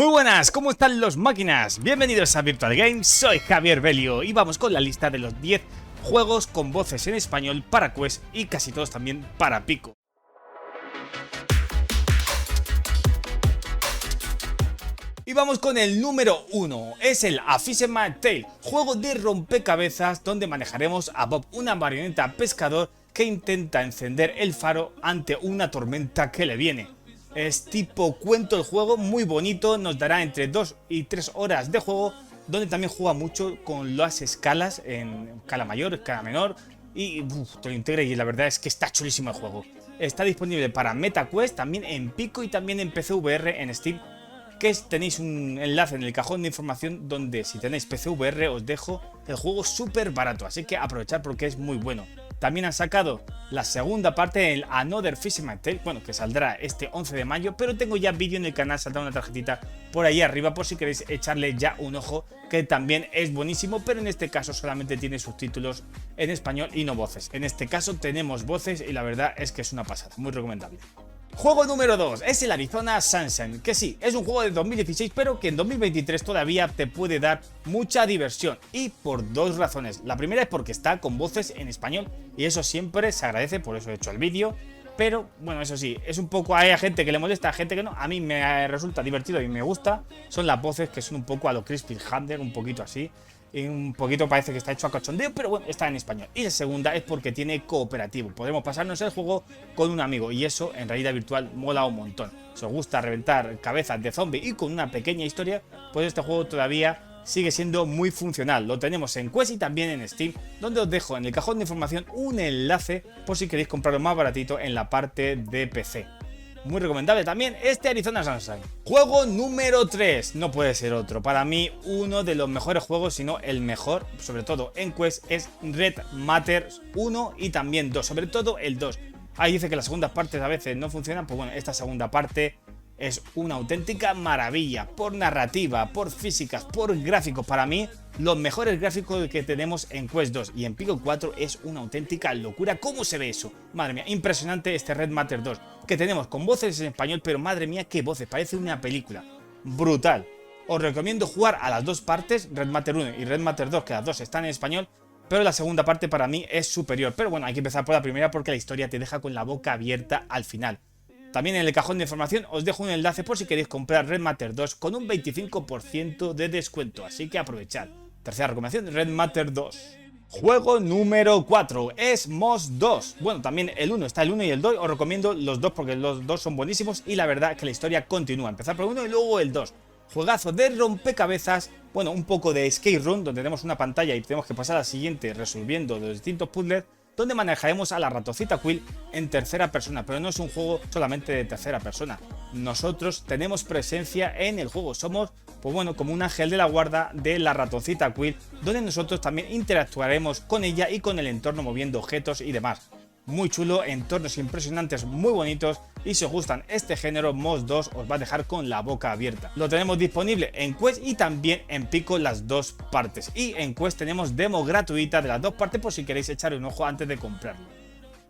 Muy buenas, ¿cómo están los máquinas? Bienvenidos a Virtual Games, soy Javier Belio y vamos con la lista de los 10 juegos con voces en español para Quest y casi todos también para Pico. Y vamos con el número 1, es el A Fisherman's Tale, juego de rompecabezas donde manejaremos a Bob, una marioneta pescador que intenta encender el faro ante una tormenta que le viene. Es tipo cuento el juego, muy bonito, nos dará entre 2 y 3 horas de juego, donde también juega mucho con las escalas, en escala mayor, escala menor, y te lo integra y la verdad es que está chulísimo el juego. Está disponible para MetaQuest, también en Pico y también en PCVR en Steam, que tenéis un enlace en el cajón de información donde si tenéis PCVR os dejo el juego súper barato, así que aprovechad porque es muy bueno. También han sacado la segunda parte del Another Fisherman's Tale, bueno, que saldrá este 11 de mayo, pero tengo ya vídeo en el canal, saldrá una tarjetita por ahí arriba por si queréis echarle ya un ojo, que también es buenísimo, pero en este caso solamente tiene subtítulos en español y no voces. En este caso tenemos voces y la verdad es que es una pasada, muy recomendable. Juego número 2 es el Arizona Sunshine, que sí, es un juego de 2016 pero que en 2023 todavía te puede dar mucha diversión y por dos razones. La primera es porque está con voces en español y eso siempre se agradece, por eso he hecho el vídeo. Pero bueno, eso sí, es un poco, hay gente que le molesta, hay gente que no, a mí me resulta divertido y me gusta. Son las voces que son un poco a lo Crispy Hunter, un poquito así. Y un poquito parece que está hecho a cachondeo, pero bueno, está en español. Y la segunda es porque tiene cooperativo. Podremos pasarnos el juego con un amigo y eso en realidad virtual mola un montón. Si os gusta reventar cabezas de zombies y con una pequeña historia, pues este juego todavía sigue siendo muy funcional. Lo tenemos en Quest y también en Steam, donde os dejo en el cajón de información un enlace por si queréis comprarlo más baratito en la parte de PC. Muy recomendable también este Arizona Sunshine. Juego número 3, no puede ser otro. Para mí uno de los mejores juegos, si no el mejor, sobre todo en Quest, es Red Matter 1 y también 2, sobre todo el 2. Ahí dice que las segundas partes a veces no funcionan, pues bueno, esta segunda parte es una auténtica maravilla, por narrativa, por físicas, por gráficos. Para mí, los mejores gráficos que tenemos en Quest 2 y en Pico 4 es una auténtica locura. ¿Cómo se ve eso? Madre mía, impresionante este Red Matter 2, que tenemos con voces en español, pero madre mía, qué voces, parece una película. Brutal. Os recomiendo jugar a las dos partes, Red Matter 1 y Red Matter 2, que las dos están en español, pero la segunda parte para mí es superior. Pero bueno, hay que empezar por la primera porque la historia te deja con la boca abierta al final. También en el cajón de información os dejo un enlace por si queréis comprar Red Matter 2 con un 25% de descuento, así que aprovechad. Tercera recomendación, Red Matter 2. Juego número 4 es Moss 2. Bueno, también el 1, está el 1 y el 2, os recomiendo los dos porque los dos son buenísimos y la verdad que la historia continúa. Empezar por el 1 y luego el 2. Juegazo de rompecabezas, bueno, un poco de escape room, donde tenemos una pantalla y tenemos que pasar a la siguiente resolviendo los distintos puzzles, donde manejaremos a la ratoncita Quill en tercera persona, pero no es un juego solamente de tercera persona. Nosotros tenemos presencia en el juego, somos, pues bueno, como un ángel de la guarda de la ratoncita Quill, donde nosotros también interactuaremos con ella y con el entorno moviendo objetos y demás. Muy chulo, entornos impresionantes, muy bonitos, y si os gustan este género, Moss 2 os va a dejar con la boca abierta. Lo tenemos disponible en Quest y también en Pico las dos partes, y en Quest tenemos demo gratuita de las dos partes por si queréis echar un ojo antes de comprarlo.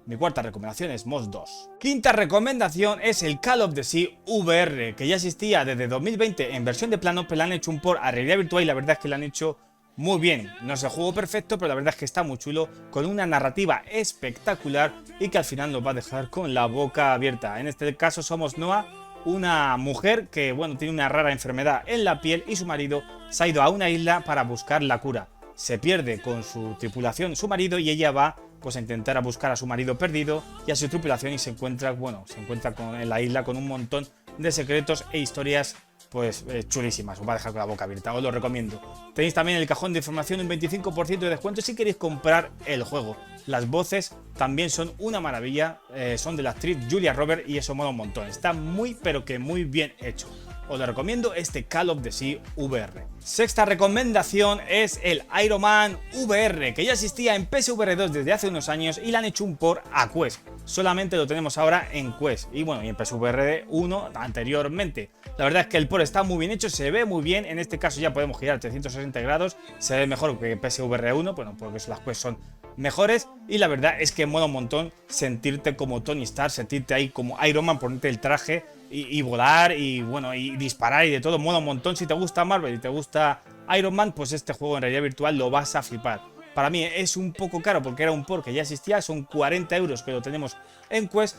Mi cuarta recomendación es Moss 2. Quinta recomendación es el Call of the Sea VR, que ya existía desde 2020 en versión de plano, pero le han hecho un port a realidad virtual y la verdad es que lo han hecho muy bien. No es el juego perfecto, pero la verdad es que está muy chulo, con una narrativa espectacular y que al final nos va a dejar con la boca abierta. En este caso somos Noah, una mujer que bueno, tiene una rara enfermedad en la piel y su marido se ha ido a una isla para buscar la cura. Se pierde con su tripulación su marido y ella va pues a intentar a buscar a su marido perdido y a su tripulación y se encuentra en la isla con un montón de secretos e historias pues chulísimas. Os va a dejar con la boca abierta, os lo recomiendo. Tenéis también en el cajón de información un 25% de descuento si queréis comprar el juego. Las voces también son una maravilla, son de la actriz Julia Roberts y eso mola un montón. Está muy pero que muy bien hecho. Os lo recomiendo este Call of the Sea VR. Sexta recomendación es el Iron Man VR, que ya existía en PSVR 2 desde hace unos años y le han hecho un port a Quest. Solamente lo tenemos ahora en Quest y bueno, y en PSVR 1 anteriormente. La verdad es que el port está muy bien hecho, se ve muy bien, en este caso ya podemos girar 360 grados, se ve mejor que PSVR 1, bueno, porque las Quest son mejores y la verdad es que mola un montón sentirte como Tony Stark, sentirte ahí como Iron Man, ponerte el traje y volar y bueno, y disparar y de todo, mola un montón. Si te gusta Marvel y te gusta Iron Man, pues este juego en realidad virtual lo vas a flipar. Para mí es un poco caro porque era un port que ya existía, son 40 euros que lo tenemos en Quest.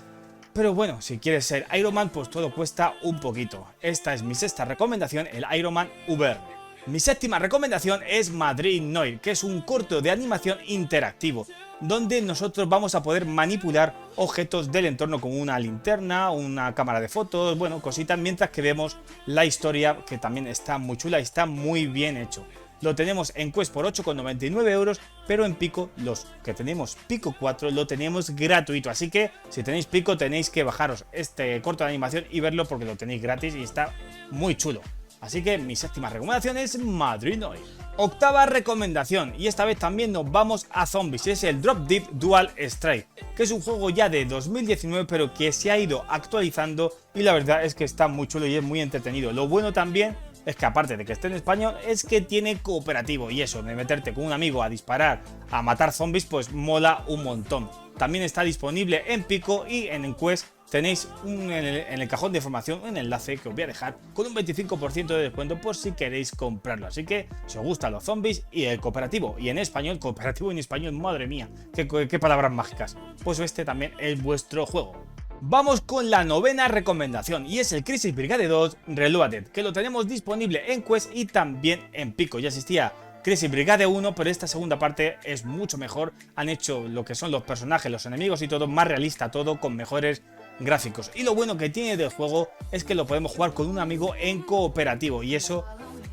Pero bueno, si quieres ser Iron Man, pues todo cuesta un poquito. Esta es mi sexta recomendación, el Iron Man VR. Mi séptima recomendación es Madrid Noir, que es un corto de animación interactivo, donde nosotros vamos a poder manipular objetos del entorno como una linterna, una cámara de fotos, bueno, cositas, mientras que vemos la historia, que también está muy chula y está muy bien hecho. Lo tenemos en Quest por 8,99 euros, pero en Pico, los que tenemos Pico 4, lo tenemos gratuito. Así que si tenéis Pico tenéis que bajaros este corto de animación y verlo porque lo tenéis gratis y está muy chulo. Así que mi séptima recomendación es Madrid Noir. Octava recomendación, y esta vez también nos vamos a zombies, es el Drop Deep Dual Strike, que es un juego ya de 2019 pero que se ha ido actualizando y la verdad es que está muy chulo y es muy entretenido. Lo bueno también es que aparte de que esté en español, es que tiene cooperativo y eso, de meterte con un amigo a disparar, a matar zombies, pues mola un montón. También está disponible en Pico y en Quest tenéis en el cajón de información un enlace que os voy a dejar con un 25% de descuento por si queréis comprarlo. Así que si os gustan los zombies y el cooperativo, y en español, cooperativo en español, madre mía, qué palabras mágicas, pues este también es vuestro juego. Vamos con la novena recomendación y es el Crisis Brigade 2 Reloaded, que lo tenemos disponible en Quest y también en Pico. Ya existía Crisis Brigade 1, pero esta segunda parte es mucho mejor. Han hecho lo que son los personajes, los enemigos y todo más realista, todo con mejores gráficos. Y lo bueno que tiene del juego es que lo podemos jugar con un amigo en cooperativo y eso,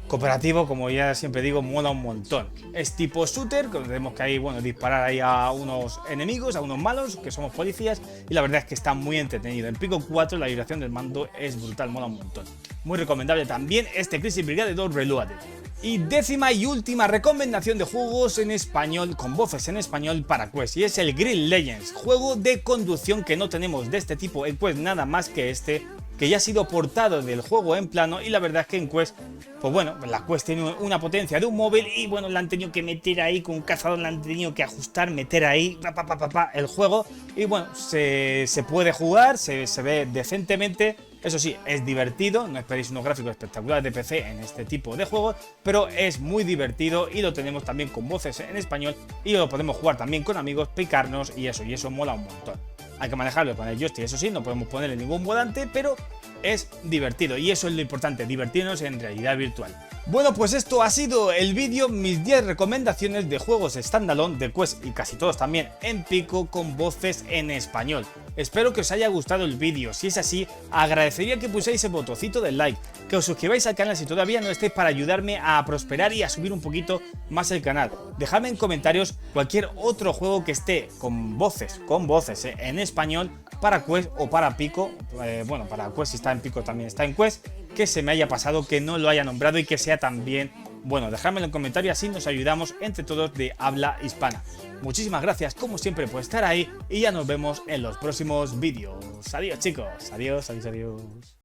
cooperativo, como ya siempre digo, mola un montón. Es tipo shooter, que tenemos que ahí, bueno, disparar ahí a unos enemigos, a unos malos, que somos policías, y la verdad es que está muy entretenido. En Pico 4 la vibración del mando es brutal, mola un montón. Muy recomendable también este Crisis Brigade 2 Reloaded. Y décima y última recomendación de juegos en español, con voces en español para Quest, y es el Grid Legends, juego de conducción que no tenemos de este tipo en Quest nada más que este, que ya ha sido portado del juego en plano y la verdad es que en Quest, pues bueno, la Quest tiene una potencia de un móvil y bueno, la han tenido que meter ahí con un cazador, la han tenido que ajustar, meter ahí el juego y bueno, se puede jugar, se ve decentemente. Eso sí, es divertido, no esperéis unos gráficos espectaculares de PC en este tipo de juegos, pero es muy divertido y lo tenemos también con voces en español y lo podemos jugar también con amigos, picarnos y eso mola un montón. Hay que manejarlo con el joystick, eso sí, no podemos ponerle ningún volante, pero es divertido y eso es lo importante, divertirnos en realidad virtual. Bueno, pues esto ha sido el vídeo, mis 10 recomendaciones de juegos standalone de Quest y casi todos también en Pico con voces en español. Espero que os haya gustado el vídeo, si es así, agradecería que puséis el botoncito del like, que os suscribáis al canal si todavía no estáis para ayudarme a prosperar y a subir un poquito más el canal. Dejadme en comentarios cualquier otro juego que esté con voces en español para Quest o para Pico, bueno, para Quest si está en Pico también está en Quest, que se me haya pasado, que no lo haya nombrado y que sea también bueno. Dejadmelo en comentarios, así nos ayudamos entre todos de habla hispana. Muchísimas gracias como siempre por estar ahí y ya nos vemos en los próximos vídeos. Adiós chicos, adiós.